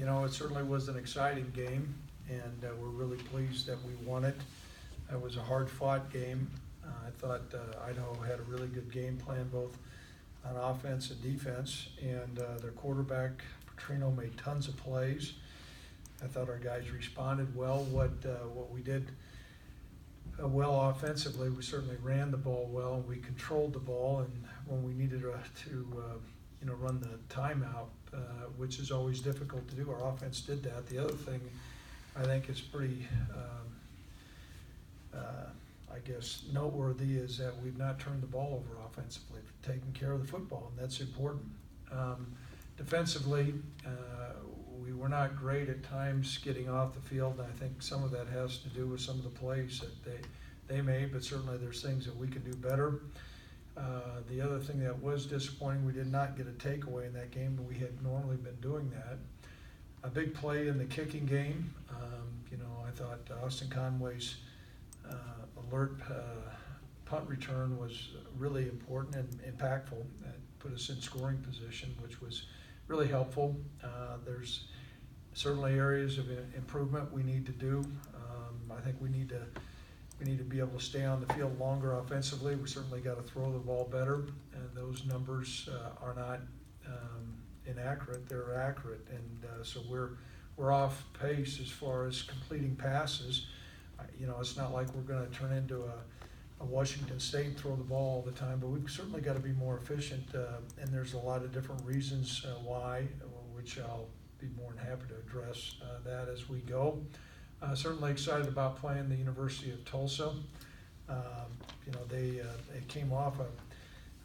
You know, it certainly was an exciting game, and we're really pleased that we won it. It was a hard-fought game. I thought Idaho had a really good game plan, both on offense and defense, and their quarterback, Petrino, made tons of plays. I thought our guys responded well. What we did well offensively, we certainly ran the ball well, and we controlled the ball, and when we needed to run the timeout, which is always difficult to do, our offense did that. The other thing I think is pretty noteworthy is that we've not turned the ball over offensively, taking care of the football, and that's important. Defensively, we were not great at times getting off the field, and I think some of that has to do with some of the plays that they made, but certainly there's things that we can do better. The other thing that was disappointing, we did not get a takeaway in that game, but we had normally been doing that. A big play in the kicking game. I thought Austin Conway's alert punt return was really important and impactful. That put us in scoring position, which was really helpful. There's certainly areas of improvement we need to do. I think we need to be able to stay on the field longer offensively. We certainly got to throw the ball better, and those numbers are not inaccurate. They're accurate, and so we're off pace as far as completing passes. It's not like we're going to turn into a Washington State and throw the ball all the time, but we've certainly got to be more efficient, and there's a lot of different reasons why, which I'll be more than happy to address that as we go. Certainly excited about playing the University of Tulsa. They came off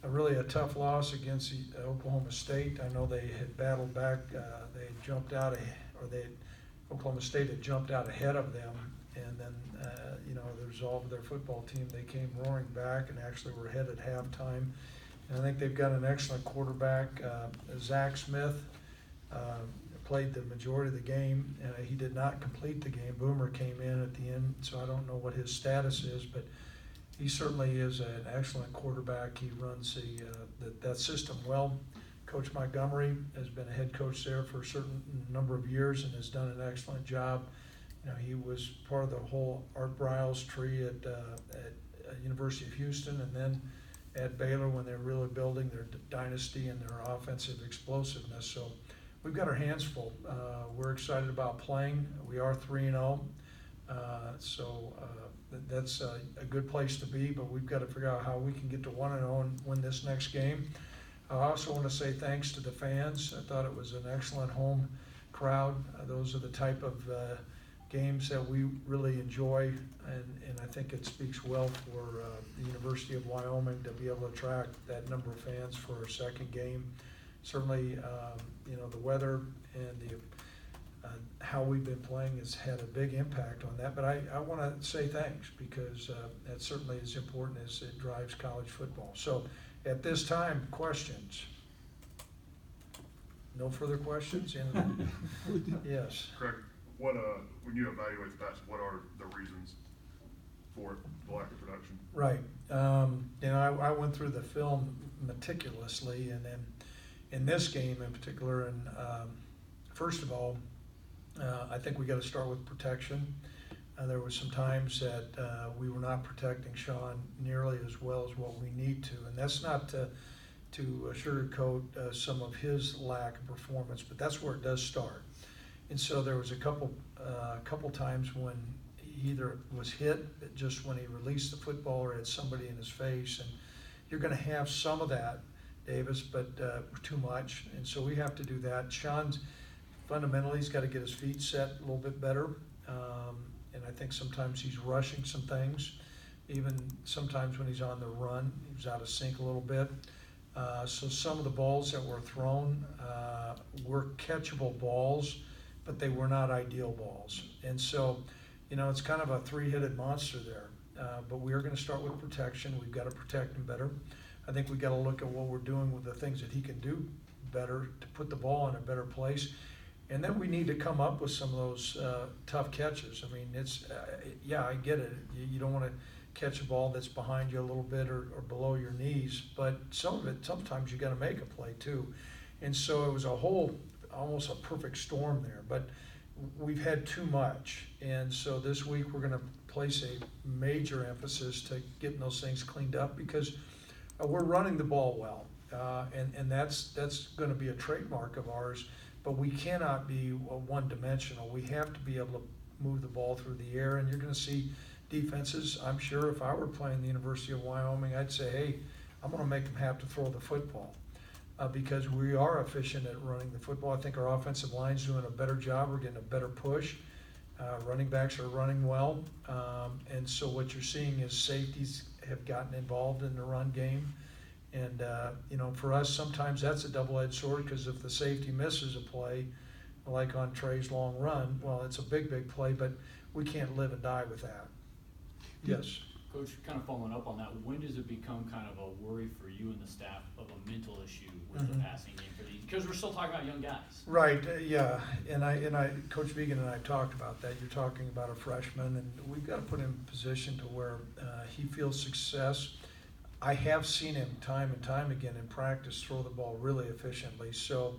a really tough loss against Oklahoma State. I know they had battled back. They had jumped out, Oklahoma State had jumped out ahead of them, and then the resolve of their football team, they came roaring back and actually were ahead at halftime. And I think they've got an excellent quarterback, Zach Smith. Played the majority of the game. He did not complete the game. Boomer came in at the end, so I don't know what his status is, but he certainly is an excellent quarterback. He runs that system well. Coach Montgomery has been a head coach there for a certain number of years and has done an excellent job. He was part of the whole Art Briles tree at University of Houston, and then at Baylor when they're really building their dynasty and their offensive explosiveness. So we've got our hands full. We're excited about playing. We are 3-0, so that's a good place to be, but we've got to figure out how we can get to 1-0 and win this next game. I also want to say thanks to the fans. I thought it was an excellent home crowd. Those are the type of games that we really enjoy, and I think it speaks well for the University of Wyoming to be able to attract that number of fans for our second game. Certainly, the weather and how we've been playing has had a big impact on that, but I want to say thanks because that certainly is important as it drives college football. So at this time, questions? No further questions? Yes. Craig, when you evaluate the pass, what are the reasons for it, the lack of production? Right. I went through the film meticulously, and then in this game in particular, and first of all, I think we got to start with protection. There were some times that we were not protecting Sean nearly as well as what we need to, and that's not to sugarcoat some of his lack of performance, but that's where it does start. And so there was a couple times when he either was hit just when he released the football or had somebody in his face, and you're going to have some of that, Davis, but too much, and so we have to do that. Sean's fundamentally, he's got to get his feet set a little bit better, and I think sometimes he's rushing some things. Even sometimes when he's on the run, he was out of sync a little bit. So some of the balls that were thrown were catchable balls, but they were not ideal balls. And so, it's kind of a three-headed monster there. But we are going to start with protection. We've got to protect him better. I think we've got to look at what we're doing with the things that he can do better to put the ball in a better place. And then we need to come up with some of those tough catches. I mean, I get it. You don't want to catch a ball that's behind you a little bit or below your knees, but some of it, sometimes you got to make a play too. And so it was a whole almost a perfect storm there, but we've had too much. And so this week, we're gonna place a major emphasis to getting those things cleaned up, because we're running the ball well. And that's gonna be a trademark of ours, but we cannot be one-dimensional. We have to be able to move the ball through the air, and you're gonna see defenses. I'm sure if I were playing the University of Wyoming, I'd say, hey, I'm gonna make them have to throw the football. Because we are efficient at running the football. I think our offensive line's doing a better job. We're getting a better push. Running backs are running well. And so what you're seeing is safeties have gotten involved in the run game. And, for us, sometimes that's a double-edged sword, because if the safety misses a play, like on Trey's long run, well, it's a big, big play, but we can't live and die with that. Yes. Coach, kind of following up on that, when does it become kind of a worry for you and the staff of a mental issue with the passing game for these? Because we're still talking about young guys. Right, yeah, and Coach Vegan and I talked about that. You're talking about a freshman, and we've got to put him in a position to where he feels success. I have seen him time and time again in practice throw the ball really efficiently. So,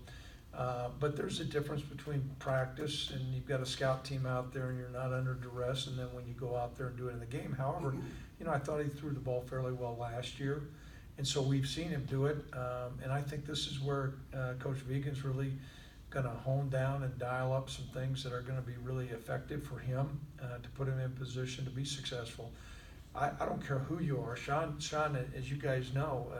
but there's a difference between practice and you've got a scout team out there and you're not under duress, and then when you go out there and do it in the game. However, I thought he threw the ball fairly well last year, and so we've seen him do it. And I think this is where Coach Vegan's really going to hone down and dial up some things that are going to be really effective for him to put him in position to be successful. I don't care who you are. Sean, as you guys know,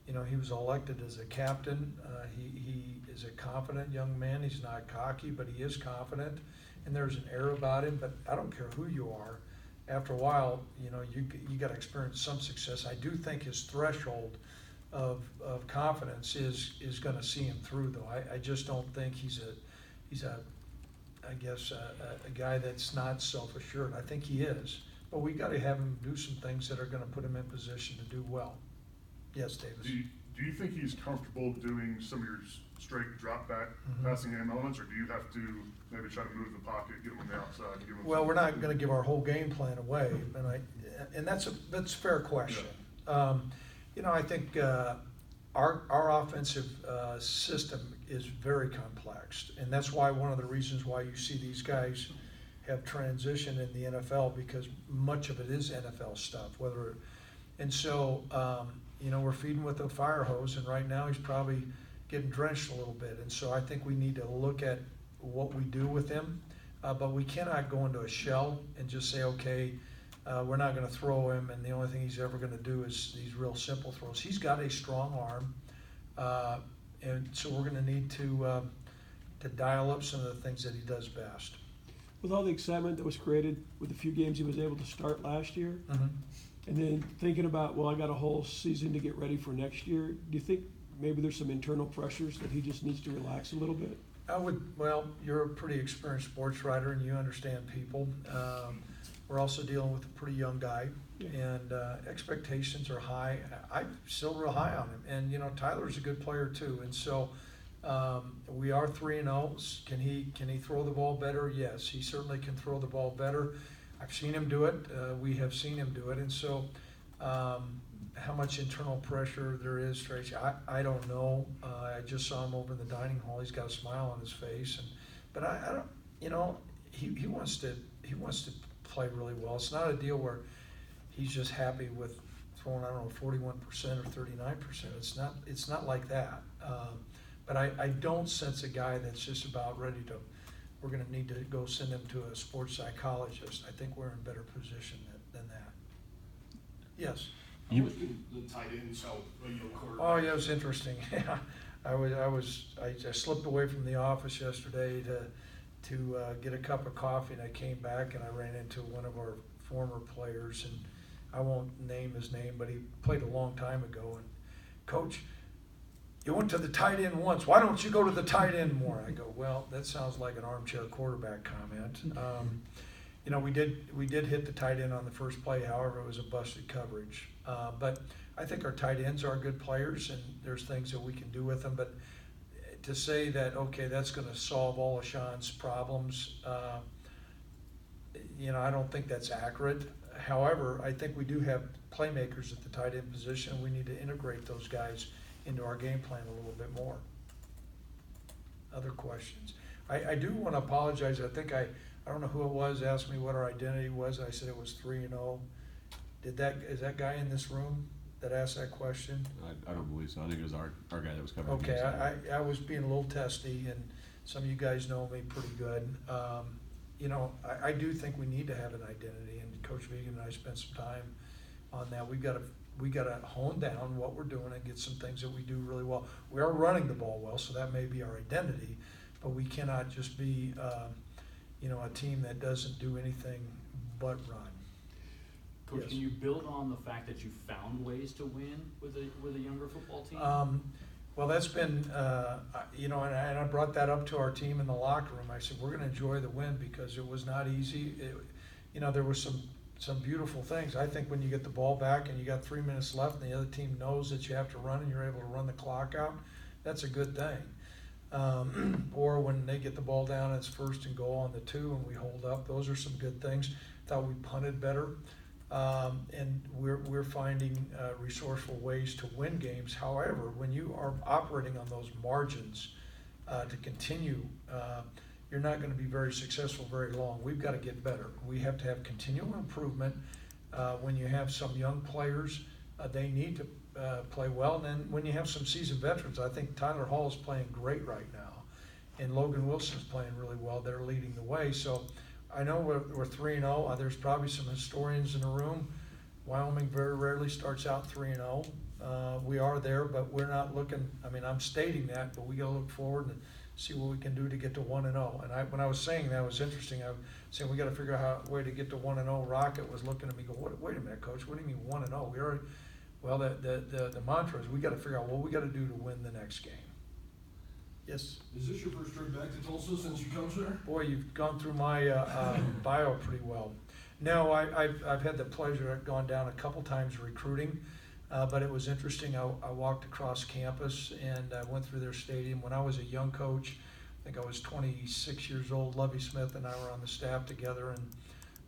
he was elected as a captain. He is a confident young man. He's not cocky, but he is confident, and there's an air about him. But I don't care who you are. After a while, you got to experience some success. I do think his threshold of confidence is going to see him through, though. I just don't think he's a guy that's not self-assured. I think he is, but we got to have him do some things that are going to put him in position to do well. Yes, Davis. Do you think he's comfortable doing some of your straight drop back passing game elements, or do you have to maybe try to move the pocket, get him on the outside? Well, we're not going to give our whole game plan away, and that's a fair question. Yeah. I think our offensive system is very complex, and that's why one of the reasons why you see these guys have transitioned in the NFL, because much of it is NFL stuff. We're feeding with a fire hose, and right now he's probably getting drenched a little bit. And so I think we need to look at what we do with him, but we cannot go into a shell and just say, okay, we're not going to throw him, and the only thing he's ever going to do is these real simple throws. He's got a strong arm, and so we're going to need to dial up some of the things that he does best. With all the excitement that was created with the few games he was able to start last year, and then thinking about, well, I got a whole season to get ready for next year, do you think maybe there's some internal pressures that he just needs to relax a little bit? Well, you're a pretty experienced sports writer and you understand people. We're also dealing with a pretty young guy, and expectations are high. I'm still real high on him, and Tyler's a good player too, and so we are 3-0. Can he throw the ball better? Yes, he certainly can throw the ball better. I've seen him do it. We have seen him do it, and so how much internal pressure there is, Tracy, I don't know. I just saw him over in the dining hall. He's got a smile on his face, but I don't. He wants to play really well. It's not a deal where he's just happy with throwing 41% or 39%. It's not like that. But I don't sense a guy that's just about ready to. We're going to need to go send him to a sports psychologist. I think we're in a better position than that. Yes. The tight ends help a young quarterback. Oh, yeah, it was interesting. I slipped away from the office yesterday to get a cup of coffee, and I came back and I ran into one of our former players, and I won't name his name, but he played a long time ago. And Coach, you went to the tight end once. Why don't you go to the tight end more? I go, well, that sounds like an armchair quarterback comment. We did hit the tight end on the first play. However, it was a busted coverage. But I think our tight ends are good players, and there's things that we can do with them. But to say that, okay, that's going to solve all of Sean's problems, I don't think that's accurate. However, I think we do have playmakers at the tight end position. We need to integrate those guys into our game plan a little bit more. other questions? I do want to apologize. I think I don't know who it was, asked me what our identity was. I said it was 3-0. Is that guy in this room that asked that question? I don't believe so. I think it was our guy that was covering. Okay, the I was being a little testy, and some of you guys know me pretty good. You know, I do think we need to have an identity, and Coach Vegan and I spent some time on that. We gotta hone down what we're doing and get some things that we do really well. We are running the ball well, so that may be our identity, but we cannot just be, you know, a team that doesn't do anything but run. Coach, Yes. can you build on the fact that you found ways to win with a younger football team? Well, that's been, you know, and I brought that up to our team in the locker room. I said, we're gonna enjoy the win because it was not easy. You know, there were some beautiful things. I think when you get the ball back and you got 3 minutes left and the other team knows that you have to run and you're able to run the clock out, that's a good thing. Or when they get the ball down, it's 1st and goal on the 2 and we hold up. Those are some good things. Thought we punted better. And we're finding resourceful ways to win games. However, when you are operating on those margins to continue, you're not going to be very successful very long. We've got to get better. We have to have continual improvement. When you have some young players, they need to play well. And then when you have some seasoned veterans, I think Tyler Hall is playing great right now, and Logan Wilson's playing really well. They're leading the way. So I know we're 3-0. There's probably some historians in the room. Wyoming very rarely starts out 3-0. We are there, but we're not looking. I mean, I'm stating that, but we got to look forward and see what we can do to get to 1-0. And when I was saying that, it was interesting. I was saying we got to figure out a way to get to 1-0. Rocket was looking at me, go, wait a minute, Coach. What do you mean 1-0? We already. Well, the mantra is we got to figure out what we got to do to win the next game. Yes. Is this your first trip back to Tulsa since you come there? Boy, you've gone through my bio pretty well. No, I've had the pleasure. I've gone down a couple times recruiting, but it was interesting. I walked across campus and I went through their stadium. When I was a young coach, I think I was 26 years old. Lovey Smith and I were on the staff together, and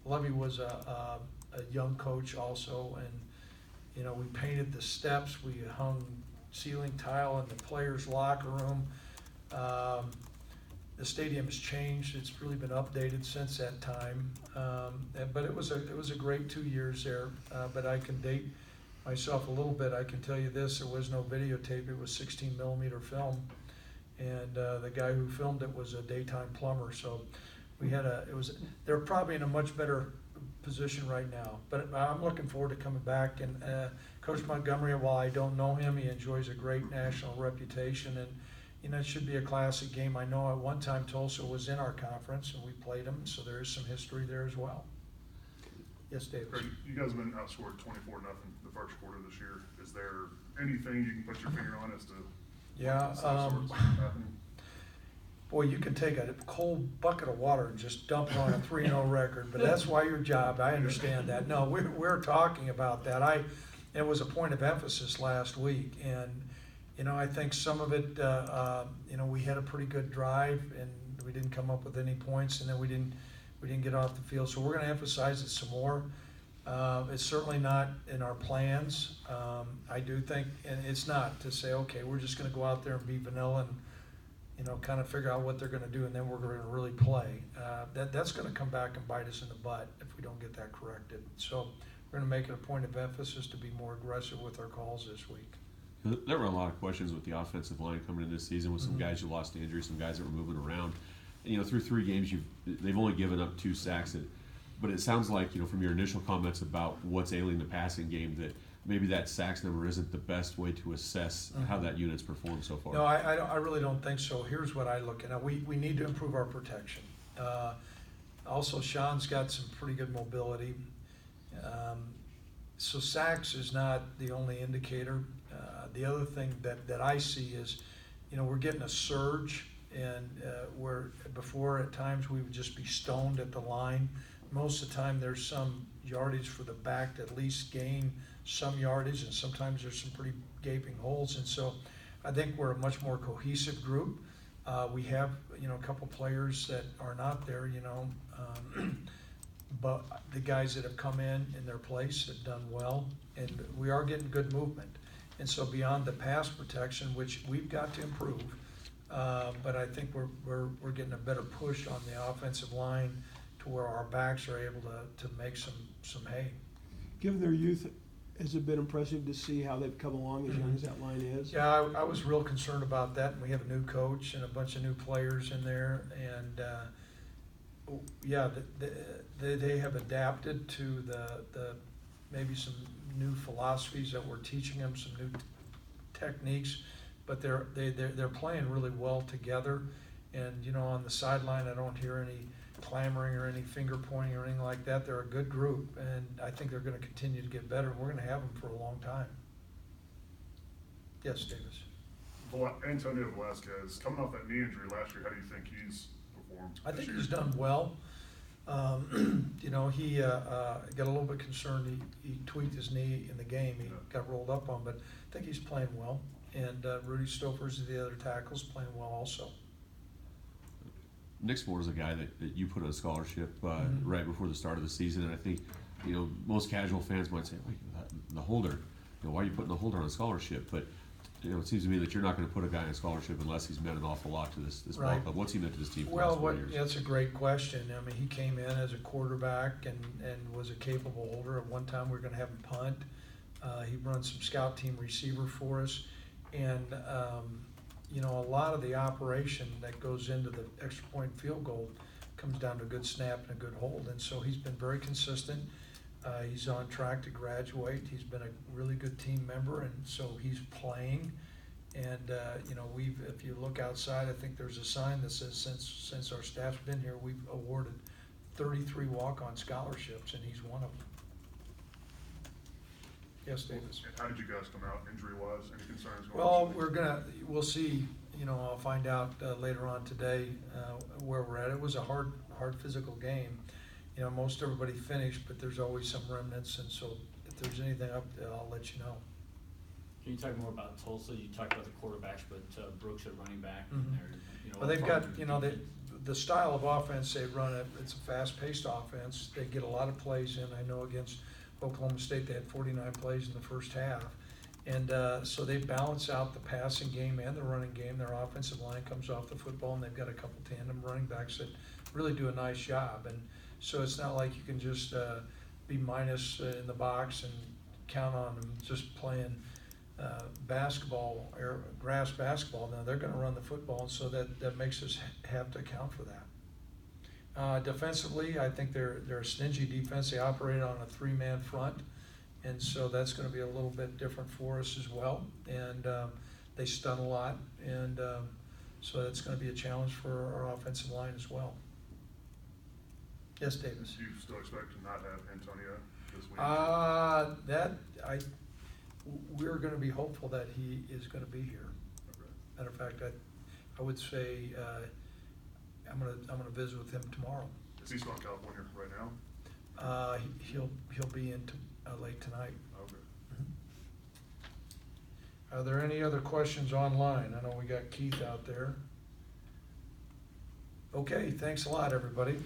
Lovey was a young coach also. And you know, we painted the steps. We hung ceiling tile in the players' locker room. The stadium has changed. It's really been updated since that time. But it was a great 2 years there. But I can date myself a little bit. I can tell you this: there was no videotape. It was 16 millimeter film, and the guy who filmed it was a daytime plumber. So we had they're probably in a much better position right now. But I'm looking forward to coming back. And Coach Montgomery, while I don't know him, he enjoys a great national reputation, and you know, it should be a classic game. I know at one time Tulsa was in our conference and we played them, so there is some history there as well. Yes, David. Craig, you guys have been outscored 24-0 the first quarter this year. Is there anything you can put your finger on as to Yeah, what's happening? boy, you can take a cold bucket of water and just dump it on a 3-0 record, but that's why your job. I understand that. No, we're talking about that. It was a point of emphasis last week, and you know, I think some of it, you know, we had a pretty good drive and we didn't come up with any points, and then we didn't get off the field. So we're going to emphasize it some more. It's certainly not in our plans. I do think, and it's not to say, okay, we're just going to go out there and be vanilla and, you know, kind of figure out what they're going to do, and then we're going to really play. That's going to come back and bite us in the butt if we don't get that corrected. So we're going to make it a point of emphasis to be more aggressive with our calls this week. There were a lot of questions with the offensive line coming in this season with some guys who lost to injury, some guys that were moving around. And, you know, through 3 games, they've only given up 2 sacks. But it sounds like, you know, from your initial comments about what's ailing the passing game, that maybe that sacks number isn't the best way to assess how that unit's performed so far. No, I really don't think so. Here's what I look at. Now, we need to improve our protection. Also, Sean's got some pretty good mobility. So sacks is not the only indicator. The other thing that I see is, you know, we're getting a surge, and where before at times we would just be stoned at the line. Most of the time there's some yardage for the back to at least gain some yardage, and sometimes there's some pretty gaping holes. And so I think we're a much more cohesive group. We have, you know, a couple players that are not there, you know, but the guys that have come in their place have done well, and we are getting good movement. And so beyond the pass protection, which we've got to improve, But I think we're getting a better push on the offensive line to where our backs are able to make some hay. Given their youth, has it been impressive to see how they've come along as young as that line is? Yeah, I was real concerned about that, and we have a new coach and a bunch of new players in there, and, yeah, they have adapted to the maybe some new philosophies that we're teaching them, some new techniques, but they're playing really well together. And, you know, on the sideline, I don't hear any clamoring or any finger pointing or anything like that. They're a good group, and I think they're gonna continue to get better, and we're gonna have them for a long time. Yes, Davis? Antonio Velasquez, coming off that knee injury last year, how do you think he's performed I this think year? he's done well. You know, he got a little bit concerned. He tweaked his knee in the game. He got rolled up on, but I think he's playing well. And Rudy Stouffer's the other tackle's playing well also. Nick Moore is a guy that you put on scholarship right before the start of the season, and I think, you know, most casual fans might say, like, the holder, you know, why are you putting the holder on scholarship? But, you know, it seems to me that you're not going to put a guy on scholarship unless he's meant an awful lot to this ball Right. club. What's he meant to this team for the Well, last 4 years? that's a great question. I mean, he came in as a quarterback and was a capable holder. At one time, we were gonna have him punt. He runs some scout team receiver for us. And, you know, a lot of the operation that goes into the extra point field goal comes down to a good snap and a good hold. And so he's been very consistent. He's on track to graduate. He's been a really good team member, and so he's playing. And, you know, if you look outside, I think there's a sign that says since our staff's been here, we've awarded 33 walk-on scholarships, and he's one of them. Yes, Davis? And how did you guys come out injury-wise? Any concerns? going Well, into we'll see, you know, I'll find out later on today where we're at. It was a hard physical game. You know, most everybody finished, but there's always some remnants, and so if there's anything up there, I'll let you know. Can you talk more about Tulsa? You talked about the quarterbacks, but Brooks at running back, Mhm. and they're, you know. Well, they've got, you know, the style of offense they run, it's a fast-paced offense. They get a lot of plays in. I know against Oklahoma State, they had 49 plays in the first half. And so they balance out the passing game and the running game. Their offensive line comes off the football, and they've got a couple tandem running backs that really do a nice job. And so it's not like you can just be minus in the box and count on them just playing basketball, or grass basketball. Now, they're gonna run the football, and so that makes us have to account for that. Defensively, I think they're a stingy defense. They operate on a three-man front, and so that's gonna be a little bit different for us as well. And they stun a lot, and so that's gonna be a challenge for our offensive line as well. Yes, Davis? Do you still expect to not have Antonio this week? We're gonna be hopeful that he is gonna be here. Okay. Matter of fact, I would say, I'm gonna visit with him tomorrow. Is he still in California right now? He'll be in late tonight. Okay. Are there any other questions online? I know we got Keith out there. Okay, thanks a lot, everybody.